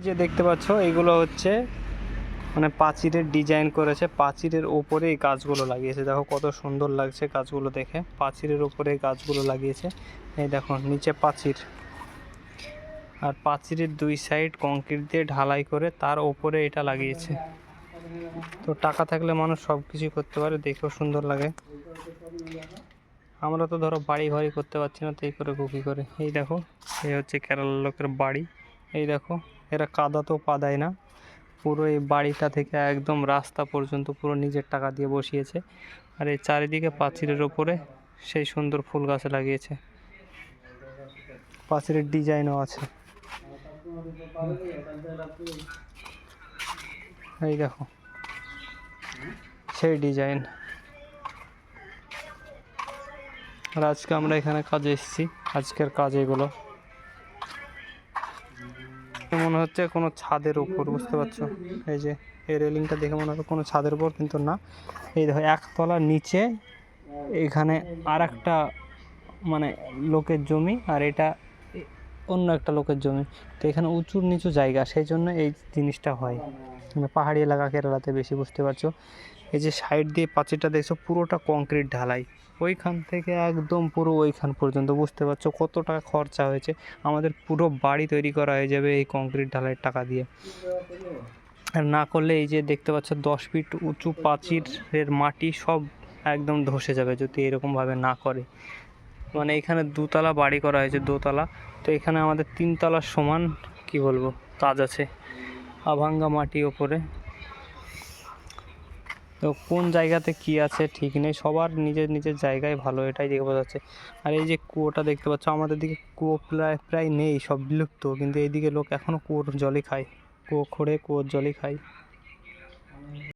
যে দেখতে পাচ্ছ এগুলো হচ্ছে মানে পাঁচিরের ডিজাইন করেছে, পাঁচিরের ওপরে এই গাছগুলো লাগিয়েছে। দেখো কত সুন্দর লাগছে গাছগুলো দেখে, পাঁচিরের ওপরে গাছগুলো লাগিয়েছে। এই দেখো নিচে পাঁচির, আর পাঁচিরের দুই সাইড কংক্রিট দিয়ে ঢালাই করে তার ওপরে এটা লাগিয়েছে। তো টাকা থাকলে মানুষ সব কিছুই করতে পারে, দেখেও সুন্দর লাগে। আমরা তো ধরো বাড়ি ঘরই করতে পারছি না, তো এই করে কী করে। এই দেখো এই হচ্ছে কেরালার লোকের বাড়ি। এই দেখো এরা কাদাতেও পা দেয় না, পুরো এই বাড়িটা থেকে একদম রাস্তা পর্যন্ত পুরো নিজের টাকা দিয়ে বসিয়েছে। আর এই চারিদিকে পাঁচিরের ওপরে সেই সুন্দর ফুল গাছ লাগিয়েছে, পাঁচিরের ডিজাইনও আছে। এই দেখো সেই ডিজাইন। আর আজকে আমরা এখানে কাজে এসেছি, আজকের কাজ এগুলো মনে হচ্ছে কোনো ছাদের উপর, বুঝতে পারছো? এই যে এই রেলিংটা দেখে মনে হচ্ছে কোনো ছাদের উপর, কিন্তু না। এই দেখো একতলা নিচে এখানে আর একটা মানে লোকের জমি, আর এটা অন্য একটা লোকের জমি। তো এখানে উঁচু নিচু জায়গা, সেই জন্য এই জিনিসটা হয়। মানে পাহাড়ি এলাকা কেরালাতে বেশি, বুঝতে পারছো? এই যে সাইড দিয়ে পাঁচিরটা দেখছো পুরোটা কংক্রিট ঢালাই, ওইখান থেকে একদম পুরো ওইখান পর্যন্ত। বুঝতে পারছো কত টাকা খরচা হয়েছে? আমাদের পুরো বাড়ি তৈরি করা হয়ে যাবে এই কংক্রিট ঢালাইয়ের টাকা দিয়ে। আর না করলে এই যে দেখতে পাচ্ছ 10 ফিট উঁচু পাঁচিরের মাটি সব একদম ধসে যাবে যদি এরকমভাবে না করে। মানে এখানে দুতলা বাড়ি করা হয়েছে, দোতলা। তো এখানে আমাদের 3 তলার সমান কি বলবো কাজ আছে, আভাঙ্গা মাটি ওপরে। তো কোন জায়গাতে কি আছে ঠিক নেই, সবার নিজের নিজের জায়গায় ভালো, এটাই দেখে বোঝা যাচ্ছে। আর এই যে কুয়োটা দেখতে পাচ্ছ, আমাদের দিকে কুয়ো প্রায় নেই, সব বিলুপ্ত, কিন্তু এইদিকে লোক এখনও কুয়োর জলই খায়, কুয়ো খোঁড়ে কুয়োর জলই খায়।